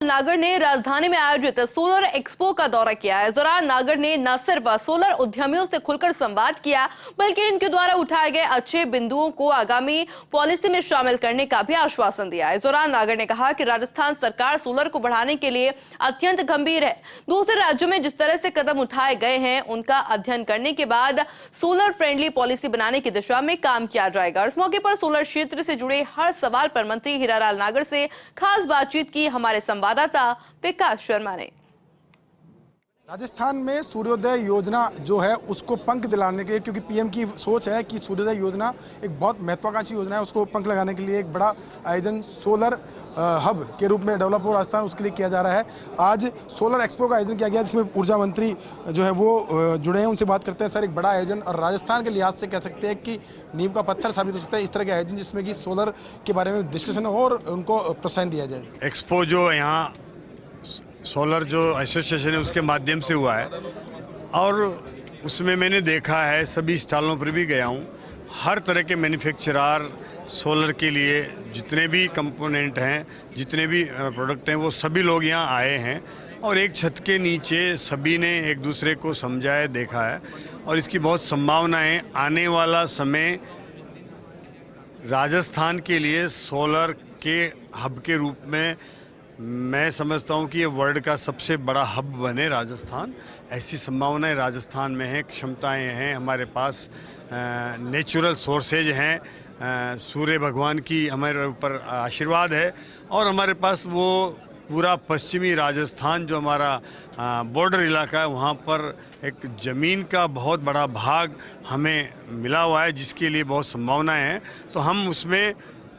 नागर ने राजधानी में आयोजित सोलर एक्सपो का दौरा किया। इस दौरान नागर ने न सिर्फ सोलर उद्यमियों से खुलकर संवाद किया, बल्कि इनके द्वारा उठाए गए अच्छे बिंदुओं को आगामी पॉलिसी में शामिल करने का भी आश्वासन दिया। इस दौरान नागर ने कहा कि राजस्थान सरकार सोलर को बढ़ाने के लिए अत्यंत गंभीर है। दूसरे राज्यों में जिस तरह से कदम उठाए गए हैं, उनका अध्ययन करने के बाद सोलर फ्रेंडली पॉलिसी बनाने की दिशा में काम किया जाएगा। इस मौके पर सोलर क्षेत्र से जुड़े हर सवाल पर मंत्री हीरालाल नागर से खास बातचीत की हमारे संवाददाता विकास शर्मा ने। राजस्थान में सूर्योदय योजना जो है उसको पंख दिलाने के लिए, क्योंकि पीएम की सोच है कि सूर्योदय योजना एक बहुत महत्वाकांक्षी योजना है, उसको पंख लगाने के लिए एक बड़ा आयोजन सोलर हब के रूप में डेवलप हो राजस्थान उसके लिए किया जा रहा है। आज सोलर एक्सपो का आयोजन किया गया जिसमें ऊर्जा मंत्री जो है वो जुड़े हैं। उनसे बात करते हैं। सर, एक बड़ा आयोजन और राजस्थान के लिहाज से कह सकते हैं कि नींव का पत्थर साबित हो सकता है इस तरह के आयोजन जिसमें कि सोलर के बारे में डिस्कशन हो और उनको प्रोत्साहन दिया जाए। एक्सपो जो यहाँ सोलर जो एसोसिएशन है उसके माध्यम से हुआ है और उसमें मैंने देखा है, सभी स्टॉलों पर भी गया हूँ, हर तरह के मैन्युफैक्चरर सोलर के लिए जितने भी कंपोनेंट हैं, जितने भी प्रोडक्ट हैं, वो सभी लोग यहाँ आए हैं और एक छत के नीचे सभी ने एक दूसरे को समझाया, देखा है और इसकी बहुत संभावनाएं आने वाला समय राजस्थान के लिए सोलर के हब के रूप में मैं समझता हूँ कि ये वर्ल्ड का सबसे बड़ा हब बने राजस्थान। ऐसी संभावनाएं राजस्थान में हैं, क्षमताएं हैं, हमारे पास नेचुरल सोर्सेज हैं, सूर्य भगवान की हमारे ऊपर आशीर्वाद है और हमारे पास वो पूरा पश्चिमी राजस्थान जो हमारा बॉर्डर इलाका है, वहाँ पर एक ज़मीन का बहुत बड़ा भाग हमें मिला हुआ है जिसके लिए बहुत संभावनाएं हैं। तो हम उसमें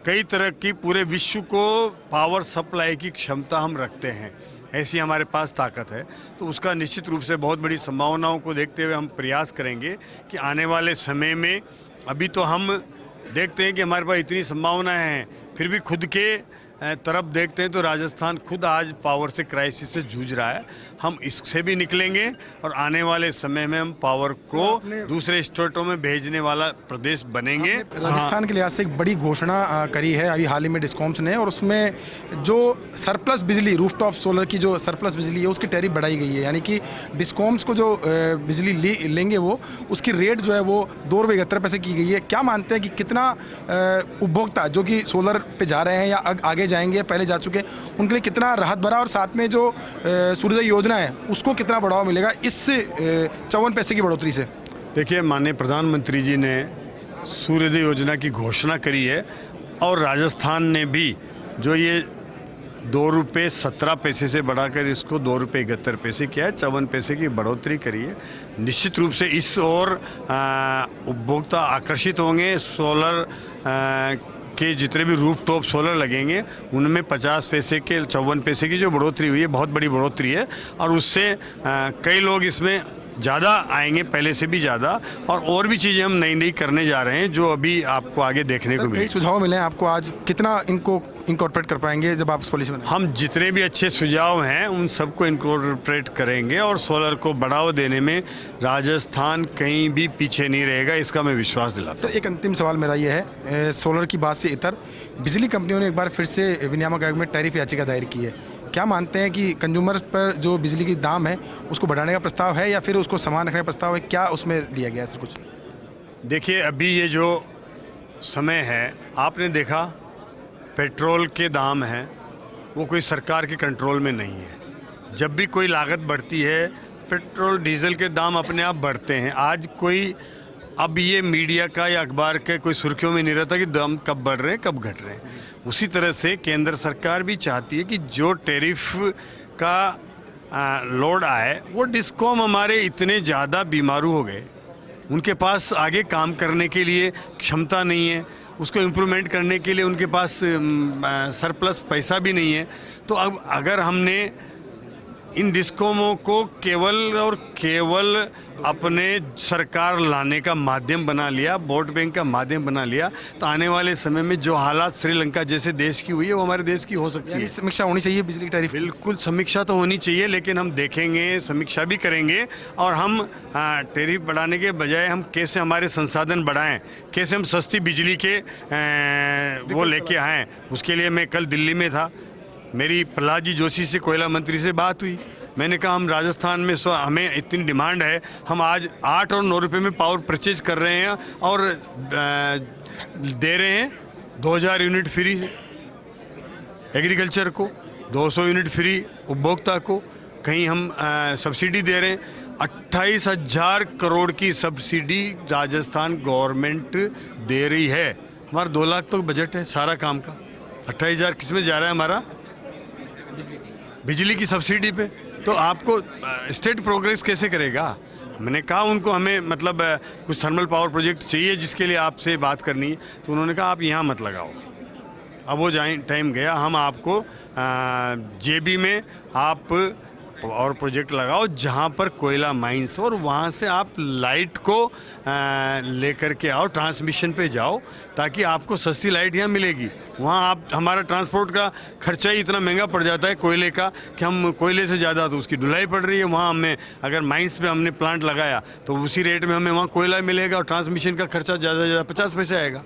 कई तरह की पूरे विश्व को पावर सप्लाई की क्षमता हम रखते हैं, ऐसी हमारे पास ताकत है। तो उसका निश्चित रूप से बहुत बड़ी संभावनाओं को देखते हुए हम प्रयास करेंगे कि आने वाले समय में, अभी तो हम देखते हैं कि हमारे पास इतनी संभावनाएं हैं, फिर भी खुद के तरफ देखते हैं तो राजस्थान खुद आज पावर से क्राइसिस से जूझ रहा है। हम इससे भी निकलेंगे और आने वाले समय में हम पावर को दूसरे स्टेटों में भेजने वाला प्रदेश बनेंगे। राजस्थान के लिहाज से एक बड़ी घोषणा करी है अभी हाल ही में डिस्कॉम्स ने, और उसमें जो सरप्लस बिजली, रूफटॉप सोलर की जो सरप्लस बिजली है उसकी टैरिफ बढ़ाई गई है, यानी कि डिस्कॉम्स को जो बिजली लेंगे वो उसकी रेट जो है वो ₹2.71 की गई है। क्या मानते हैं कि कितना उपभोक्ता जो कि सोलर पे जा रहे हैं या आगे जाएंगे, पहले जा चुके, उनके लिए कितना राहत भरा और साथ में जो सूर्योदय योजना है उसको कितना बढ़ावा मिलेगा इस 54 पैसे की बढ़ोतरी से? देखिए, माननीय प्रधानमंत्री जी ने सूर्योदय योजना की घोषणा करी है और राजस्थान ने भी जो ये ₹2.17 से बढ़ाकर इसको ₹2.71 किया है, 54 पैसे की बढ़ोतरी करी है। निश्चित रूप से इस ओर उपभोक्ता आकर्षित होंगे। सोलर के जितने भी रूफटॉप सोलर लगेंगे उनमें 50 पैसे के 54 पैसे की जो बढ़ोतरी हुई है, बहुत बड़ी बढ़ोतरी है और उससे कई लोग इसमें ज़्यादा आएंगे, पहले से भी ज़्यादा, और भी चीज़ें हम नई नई करने जा रहे हैं जो अभी आपको आगे देखने को मिले। कई सुझाव मिले हैं आपको, आज कितना इनको इंकॉर्पोरेट कर पाएंगे जब आप पॉलिसी बनाएंगे? हम जितने भी अच्छे सुझाव हैं उन सबको इंकॉर्पोरेट करेंगे और सोलर को बढ़ावा देने में राजस्थान कहीं भी पीछे नहीं रहेगा, इसका मैं विश्वास दिलाता हूं। सर, एक अंतिम सवाल मेरा ये है, सोलर की बात से इतर बिजली कंपनियों ने एक बार फिर से विनियामक आयोग में टैरिफ याचिका दायर की है। क्या मानते हैं कि कंज्यूमर्स पर जो बिजली की दाम है उसको बढ़ाने का प्रस्ताव है या फिर उसको समान रखने का प्रस्ताव है? क्या उसमें दिया गया है सर कुछ? देखिए, अभी ये जो समय है, आपने देखा पेट्रोल के दाम हैं वो कोई सरकार के कंट्रोल में नहीं है। जब भी कोई लागत बढ़ती है, पेट्रोल डीजल के दाम अपने आप बढ़ते हैं। आज कोई, अब ये मीडिया का या अखबार के कोई सुर्खियों में नहीं रहता कि दाम कब बढ़ रहे हैं, कब घट रहे हैं। उसी तरह से केंद्र सरकार भी चाहती है कि जो टैरिफ का लोड आए, वो डिस्कॉम हमारे इतने ज़्यादा बीमारू हो गए, उनके पास आगे काम करने के लिए क्षमता नहीं है, उसको इम्प्रूवमेंट करने के लिए उनके पास सरप्लस पैसा भी नहीं है। तो अब अगर हमने इन डिस्कॉमों को केवल और केवल अपने सरकार लाने का माध्यम बना लिया, वोट बैंक का माध्यम बना लिया, तो आने वाले समय में जो हालात श्रीलंका जैसे देश की हुई है वो हमारे देश की हो सकती है। समीक्षा होनी चाहिए बिजली की टैरिफ? बिल्कुल समीक्षा तो होनी चाहिए, लेकिन हम देखेंगे, समीक्षा भी करेंगे और हम टैरिफ बढ़ाने के बजाय हम कैसे हमारे संसाधन बढ़ाएं, कैसे हम सस्ती बिजली के वो लेके आएँ। उसके लिए मैं कल दिल्ली में था, मेरी प्रहलाद जी जोशी से, कोयला मंत्री से बात हुई। मैंने कहा हम राजस्थान में हमें इतनी डिमांड है, हम आज 8 और 9 रुपये में पावर परचेज कर रहे हैं और दे रहे हैं 2000 यूनिट फ्री एग्रीकल्चर को, 200 यूनिट फ्री उपभोक्ता को, कहीं हम सब्सिडी दे रहे हैं। 28,000 करोड़ की सब्सिडी राजस्थान गवर्नमेंट दे रही है। हमारा 2 लाख तो बजट है सारा काम का, 28,000 किस में जा रहा है हमारा? बिजली की सब्सिडी पे। तो आपको स्टेट प्रोग्रेस कैसे करेगा? मैंने कहा उनको हमें मतलब कुछ थर्मल पावर प्रोजेक्ट चाहिए जिसके लिए आपसे बात करनी है, तो उन्होंने कहा आप यहाँ मत लगाओ। अब वो टाइम गया, हम आपको जेबी में आप और प्रोजेक्ट लगाओ जहाँ पर कोयला माइंस, और वहाँ से आप लाइट को लेकर के आओ, ट्रांसमिशन पे जाओ, ताकि आपको सस्ती लाइट यहाँ मिलेगी। वहाँ आप हमारा ट्रांसपोर्ट का खर्चा ही इतना महंगा पड़ जाता है कोयले का कि हम कोयले से ज़्यादा तो उसकी ढुलाई पड़ रही है। वहाँ हमें अगर माइंस पे हमने प्लांट लगाया तो उसी रेट में हमें वहाँ कोयला मिलेगा और ट्रांसमिशन का खर्चा ज़्यादा से ज़्यादा 50 पैसे आएगा,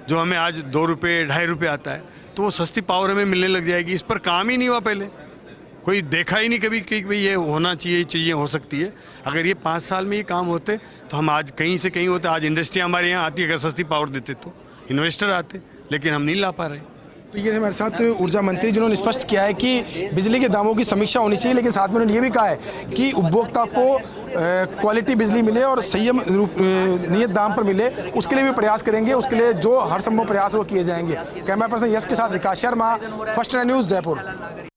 जो हमें आज 2 रुपये 2.5 रुपये आता है। तो वो सस्ती पावर हमें मिलने लग जाएगी। इस पर काम ही नहीं हुआ पहले, कोई देखा ही नहीं कभी कि भाई ये होना चाहिए, चीज़ें हो सकती है। अगर ये 5 साल में ये काम होते तो हम आज कहीं से कहीं होते। आज इंडस्ट्री हमारे यहाँ आती, अगर सस्ती पावर देते तो इन्वेस्टर आते, लेकिन हम नहीं ला पा रहे। तो ये हमारे साथ ऊर्जा मंत्री जिन्होंने स्पष्ट किया है कि बिजली के दामों की समीक्षा होनी चाहिए, लेकिन साथ में उन्होंने ये भी कहा है कि उपभोक्ता को क्वालिटी बिजली मिले और संयम नियत दाम पर मिले, उसके लिए भी प्रयास करेंगे। उसके लिए जो हर संभव प्रयास वो किए जाएंगे। कैमरा पर्सन यश के साथ विकास शर्मा, फर्स्ट न्यूज़ जयपुर।